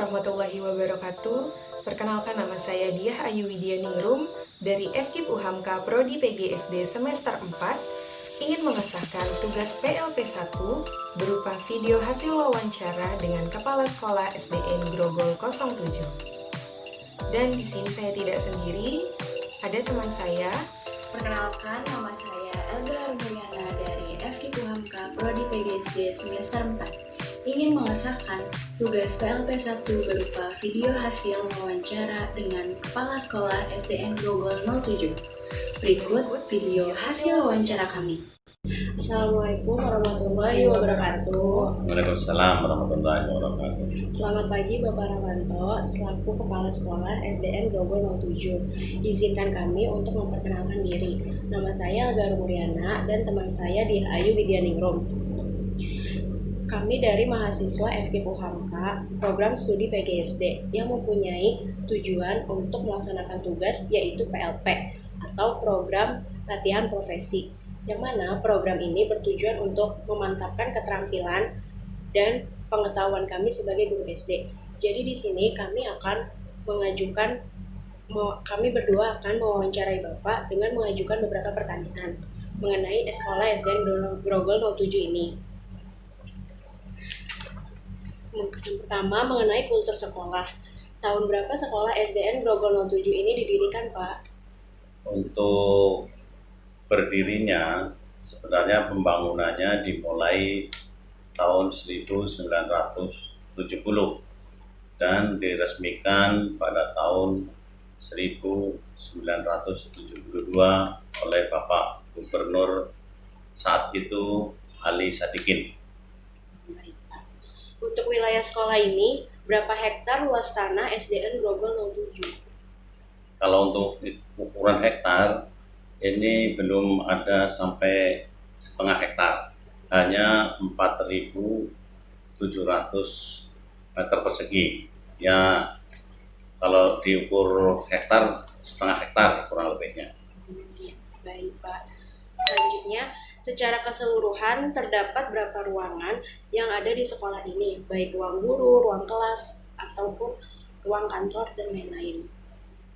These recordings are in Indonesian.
warahmatullahi wabarakatuh. Perkenalkan, nama saya Diah Ayu Widyaningrum dari FKIP UHAMKA Prodi PGSD semester 4 ingin mengesahkan tugas PLP 1 berupa video hasil wawancara dengan Kepala Sekolah SDN Grogol 07. Dan di sini saya tidak sendiri, ada teman saya. Perkenalkan, nama saya Elga Armuriana dari FKIP UHAMKA Prodi PGSD semester 4 ingin mengesahkan tugas PLP 1 berupa video hasil wawancara dengan Kepala Sekolah SDN Grogol 07. Berikut video hasil wawancara kami. Assalamualaikum warahmatullahi wabarakatuh. Waalaikumsalam warahmatullahi wabarakatuh. Selamat pagi Bapak Rawanto, selaku Kepala Sekolah SDN Grogol 07. Izinkan kami untuk memperkenalkan diri. Nama saya Elga Armuriana dan teman saya Diah Ayu Widyaningrum. Kami dari mahasiswa FKIP UHAMKA program studi PGSD yang mempunyai tujuan untuk melaksanakan tugas yaitu PLP atau program latihan profesi, yang mana program ini bertujuan untuk memantapkan keterampilan dan pengetahuan kami sebagai guru SD. Jadi di sini kami berdua akan mewawancarai Bapak dengan mengajukan beberapa pertanyaan mengenai sekolah SDN Grogol 07 ini. Yang pertama, mengenai kultur sekolah. Tahun berapa sekolah SDN Grogol 07 ini didirikan, Pak? Untuk berdirinya, sebenarnya pembangunannya dimulai tahun 1970 dan diresmikan pada tahun 1972 oleh Bapak Gubernur saat itu Ali Sadikin. Untuk wilayah sekolah ini, berapa hektar luas tanah SDN Grogol 07? Kalau untuk ukuran hektar, ini belum ada sampai setengah hektar. Hanya 4.700 meter persegi. Ya, kalau diukur hektar, setengah hektar kurang lebihnya. Baik, Pak. Selanjutnya, secara keseluruhan terdapat berapa ruangan yang ada di sekolah ini, baik ruang guru, ruang kelas, ataupun ruang kantor, dan lain-lain?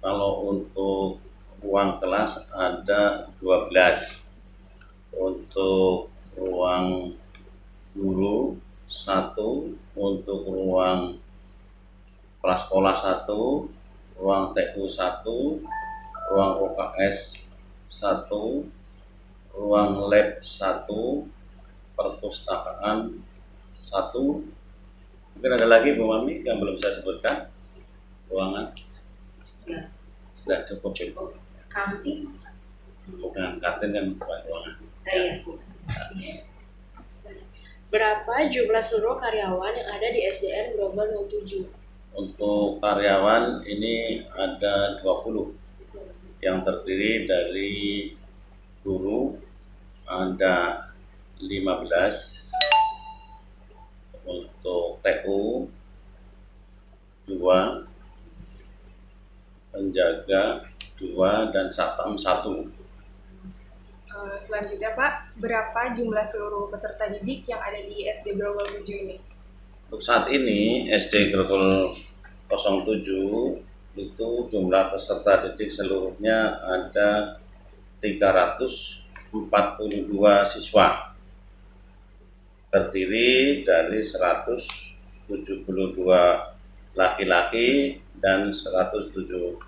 Kalau untuk ruang kelas ada 12. Untuk ruang guru 1, untuk ruang prasekolah 1, ruang TU 1, ruang OKS 1, ruang lab 1, perpustakaan 1. Mungkin ada lagi Bu Mami yang belum saya sebutkan ruangan. Ya. Sudah cukup. Kantin? Bukan kantin kan, bukan ruangan. Iya. Berapa jumlah seluruh karyawan yang ada di SDN Grogol 07? Untuk karyawan ini ada 20 yang terdiri dari guru ada 15, untuk TU 2, penjaga 2, dan satpam 1. Selanjutnya, Pak, berapa jumlah seluruh peserta didik yang ada di SD Grogol 07 ini? Untuk saat ini SD Grogol 07 itu jumlah peserta didik seluruhnya ada 342 siswa, terdiri dari 172 laki-laki dan 170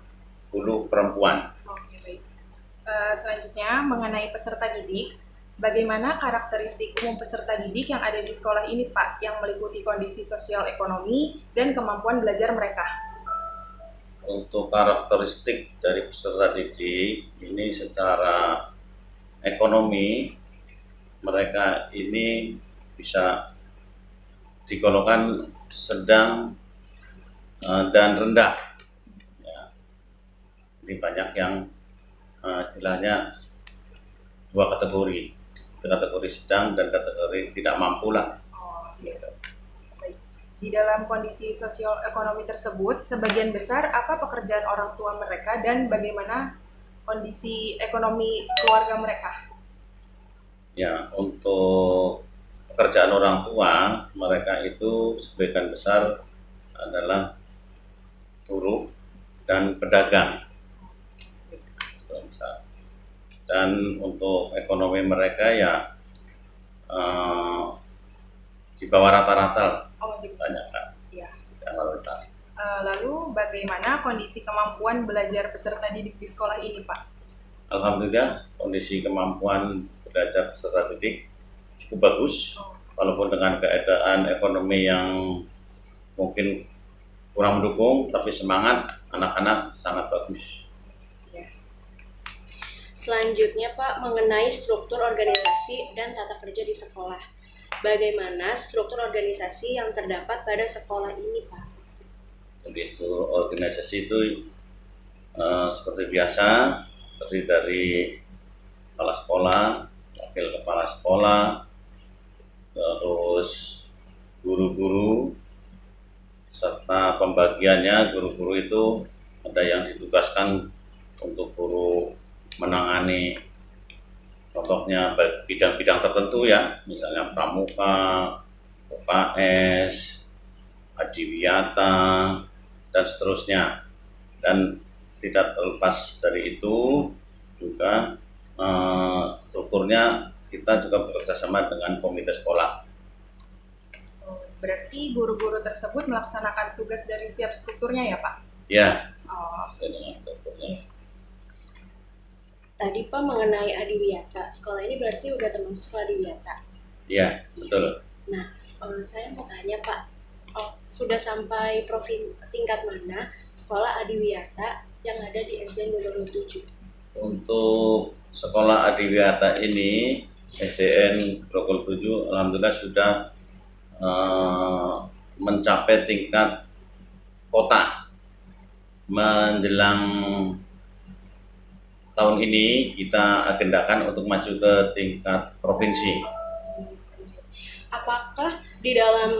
perempuan. Oke, baik. Selanjutnya, mengenai peserta didik, bagaimana karakteristik umum peserta didik yang ada di sekolah ini, Pak, yang meliputi kondisi sosial ekonomi dan kemampuan belajar mereka? Untuk karakteristik dari peserta didik ini secara ekonomi, mereka ini bisa digolongkan sedang dan rendah. Ya. Ini banyak yang istilahnya dua kategori sedang dan kategori tidak mampu lah. Oh, gitu. Baik. Di dalam kondisi sosial ekonomi tersebut, sebagian besar apa pekerjaan orang tua mereka dan bagaimana kondisi ekonomi keluarga mereka? Ya, untuk pekerjaan orang tua, mereka itu sebagian besar adalah buruh dan pedagang. Dan untuk ekonomi mereka ya di bawah rata-rata Oh, gitu. banyak kan Ya. yang lalu lintas. Lalu bagaimana kondisi kemampuan belajar peserta didik di sekolah ini, Pak? Alhamdulillah kondisi kemampuan belajar peserta didik cukup bagus, walaupun dengan keadaan ekonomi yang mungkin kurang mendukung, tapi semangat anak-anak sangat bagus. Selanjutnya Pak, mengenai struktur organisasi dan tata kerja di sekolah. Bagaimana struktur organisasi yang terdapat pada sekolah ini, Pak? Jadi struktur organisasi itu seperti biasa, terdiri dari kepala sekolah, wakil kepala sekolah, terus guru-guru, serta pembagiannya guru-guru itu ada yang ditugaskan untuk guru menangani contohnya bidang-bidang tertentu ya, misalnya pramuka, UKS, adiwiyata, dan seterusnya. Dan tidak terlepas dari itu juga strukturnya kita juga bekerjasama dengan komite sekolah. Berarti guru-guru tersebut melaksanakan tugas dari setiap strukturnya ya, Pak? Ya, Oh, dengan strukturnya. Tadi Pak mengenai adiwiyata, sekolah ini berarti udah termasuk sekolah adiwiyata. Ya, betul. Nah, saya mau tanya Pak, sudah sampai tingkat mana sekolah adiwiyata yang ada di SDN Grogol 07? Untuk sekolah adiwiyata ini, SDN Grogol 7, alhamdulillah sudah mencapai tingkat kota. Menjelang tahun ini kita agendakan untuk maju ke tingkat provinsi. Apakah di dalam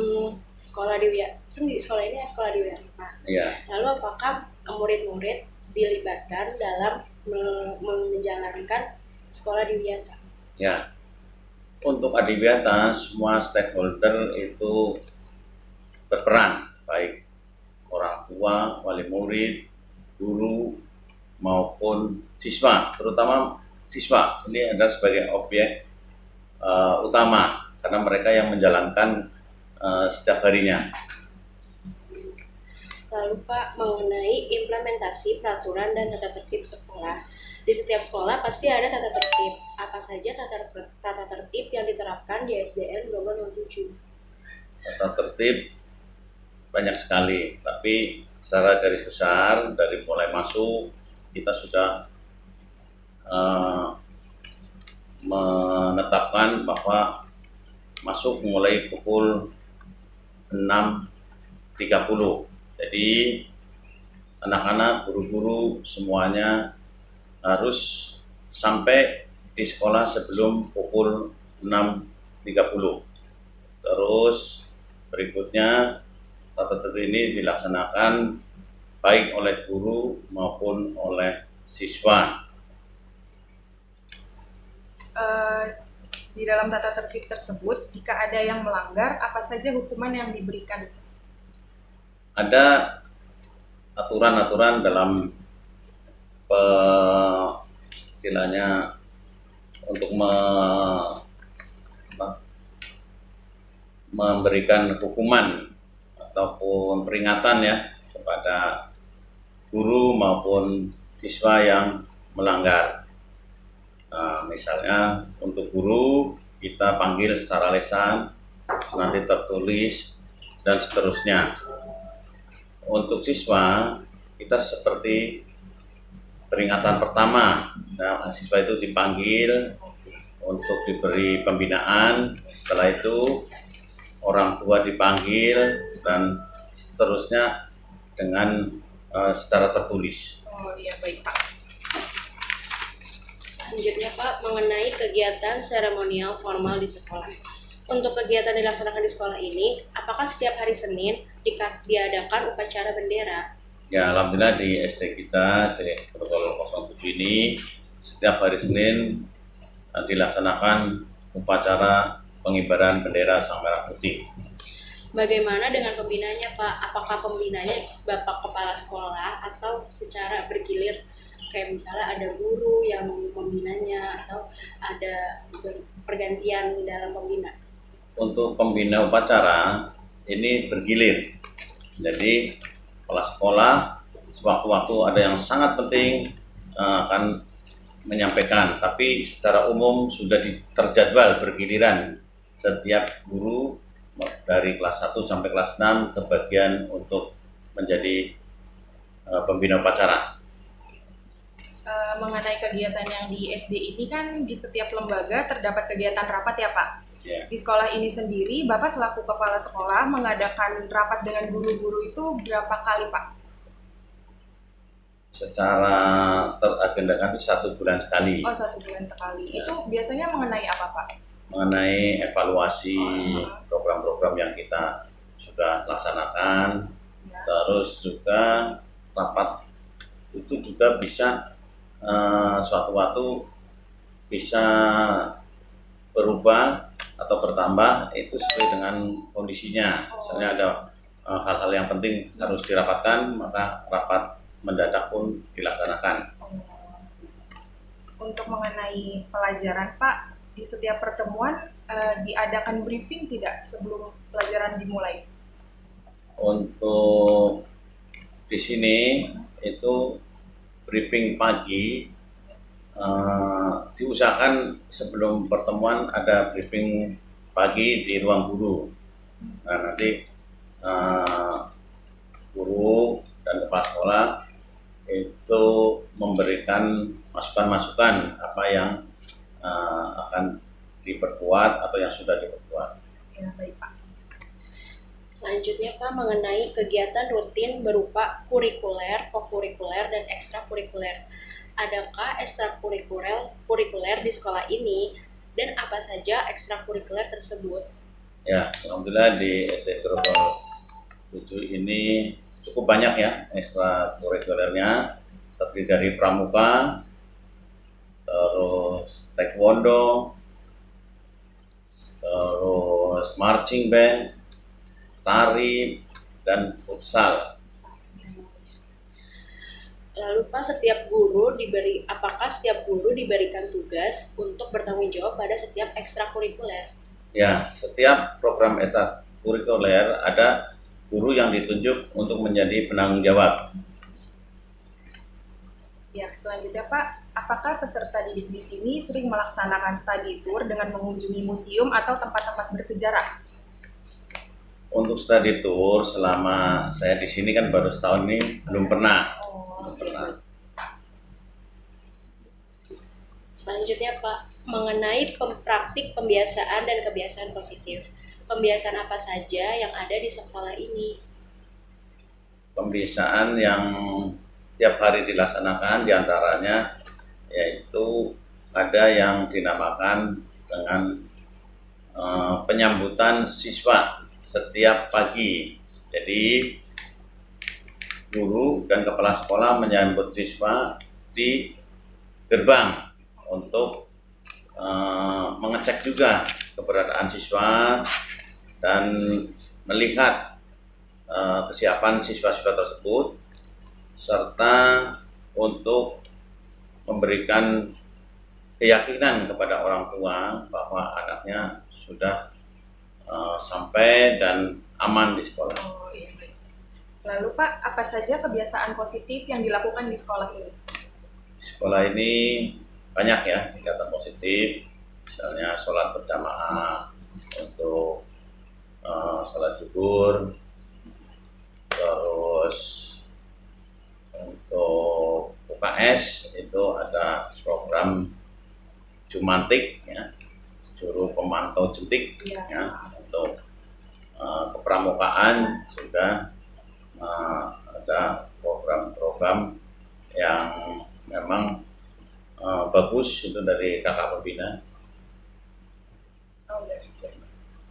sekolah adiwiyata, kan di sekolah ini sekolah adiwiyata Pak, Ya, lalu apakah murid-murid dilibatkan dalam menjalankan sekolah adiwiyata? ya. Untuk adiwiyata, semua stakeholder itu berperan, baik orang tua, wali murid, guru, maupun siswa, terutama siswa. Ini adalah sebagai objek utama, karena mereka yang menjalankan setiap harinya. Lalu Pak, mengenai implementasi peraturan dan tata tertib sekolah. Di setiap sekolah pasti ada tata tertib. Apa saja tata tertib yang diterapkan di SDN Grogol 07? Tata tertib banyak sekali, tapi secara garis besar dari mulai masuk kita sudah menetapkan bahwa masuk mulai pukul 6.30. Jadi anak-anak, guru-guru semuanya harus sampai di sekolah sebelum pukul 6.30. Terus berikutnya tata tertib ini dilaksanakan baik oleh guru maupun oleh siswa. Di dalam tata tertib tersebut, jika ada yang melanggar, apa saja hukuman yang diberikan? Ada aturan-aturan dalam istilahnya untuk memberikan hukuman ataupun peringatan ya kepada guru maupun siswa yang melanggar. Nah, misalnya untuk guru kita panggil secara lisan, nanti tertulis dan seterusnya. Untuk siswa kita seperti peringatan pertama. Nah, siswa itu dipanggil untuk diberi pembinaan. Setelah itu orang tua dipanggil dan seterusnya dengan secara tertulis. Oh iya, baik Pak. Selanjutnya Pak, mengenai kegiatan seremonial formal di sekolah. Untuk kegiatan dilaksanakan di sekolah ini, apakah setiap hari Senin diadakan upacara bendera? Ya, alhamdulillah di SD kita, Grogol 07 ini, setiap hari Senin dilaksanakan upacara pengibaran bendera Sang Merah Putih. Bagaimana dengan pembinanya, Pak? Apakah pembinanya Bapak Kepala Sekolah atau secara bergilir? Kayak misalnya ada guru yang membinanya atau ada pergantian dalam pembina? Untuk pembina upacara ini bergilir. Jadi kepala sekolah sewaktu-waktu ada yang sangat penting akan menyampaikan, tapi secara umum sudah terjadwal bergiliran. Setiap guru dari kelas 1 sampai kelas 6 kebagian untuk menjadi pembina upacara. Mengenai kegiatan yang di SD ini kan di setiap lembaga terdapat kegiatan rapat ya Pak. Ya. Di sekolah ini sendiri, Bapak selaku kepala sekolah mengadakan rapat dengan guru-guru itu berapa kali Pak? Secara teragendakan itu 1 bulan sekali. Oh, 1 bulan sekali. Ya. Itu biasanya mengenai apa Pak? Mengenai evaluasi program-program yang kita sudah laksanakan. Ya. Terus juga rapat itu juga bisa suatu waktu bisa berubah atau bertambah, itu sesuai dengan kondisinya. Misalnya ada hal-hal yang penting harus dirapatkan, maka rapat mendadak pun dilaksanakan. Untuk mengenai pelajaran Pak, di setiap pertemuan diadakan briefing tidak sebelum pelajaran dimulai? Untuk di sini itu briefing pagi, diusahakan sebelum pertemuan ada briefing pagi di ruang guru. Nah, nanti guru dan kepala sekolah itu memberikan masukan-masukan apa yang akan diperkuat atau yang sudah diperkuat. Ya, baik Pak. Selanjutnya Pak, mengenai kegiatan rutin berupa kurikuler, kokurikuler, dan ekstrakurikuler. Adakah ekstrakurikuler di sekolah ini dan apa saja ekstrakurikuler tersebut? Ya, alhamdulillah di SD Grogol 7 ini cukup banyak ya ekstrakurikulernya, terdiri dari pramuka, terus taekwondo, terus marching band, tari, dan futsal. Lalu Pak, apakah setiap guru diberikan tugas untuk bertanggung jawab pada setiap ekstrakurikuler? Ya, setiap program ekstrakurikuler ada guru yang ditunjuk untuk menjadi penanggung jawab. Ya, selanjutnya Pak, apakah peserta didik di sini sering melaksanakan study tour dengan mengunjungi museum atau tempat-tempat bersejarah? Untuk study tour selama saya di sini kan baru setahun ini belum pernah. Selanjutnya Pak, mengenai praktik pembiasaan dan kebiasaan positif. Pembiasaan apa saja yang ada di sekolah ini? Pembiasaan yang tiap hari dilaksanakan diantaranya yaitu ada yang dinamakan dengan penyambutan siswa setiap pagi. Jadi guru dan kepala sekolah menyambut siswa di gerbang untuk mengecek juga keberadaan siswa dan melihat kesiapan siswa-siswa tersebut, serta untuk memberikan keyakinan kepada orang tua bahwa anaknya sudah sampai dan aman di sekolah. Oh, iya. Lalu Pak, apa saja kebiasaan positif yang dilakukan di sekolah ini? Sekolah ini banyak ya kegiatan positif, misalnya sholat berjamaah, untuk sholat zuhur, terus untuk UKS itu ada program Jumantik ya, juru pemantau jentik ya. Untuk kepramukaan juga ada program-program yang memang bagus itu dari kakak pembina.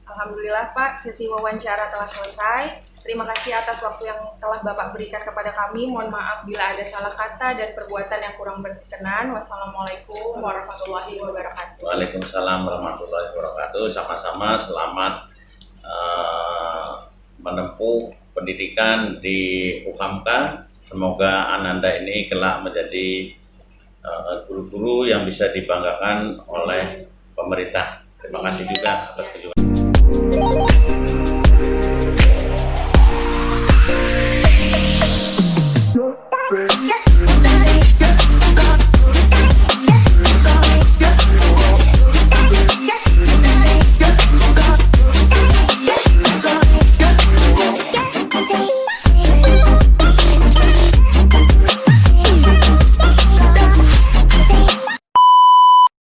Alhamdulillah Pak, sesi wawancara telah selesai. Terima kasih atas waktu yang telah Bapak berikan kepada kami. Mohon maaf bila ada salah kata dan perbuatan yang kurang berkenan. Wassalamualaikum warahmatullahi wabarakatuh. Waalaikumsalam warahmatullahi wabarakatuh. Sama-sama, selamat menempuh pendidikan di UHAMKA. Semoga Ananda ini kelak menjadi guru-guru yang bisa dibanggakan oleh pemerintah. Terima kasih juga atas kejujuran.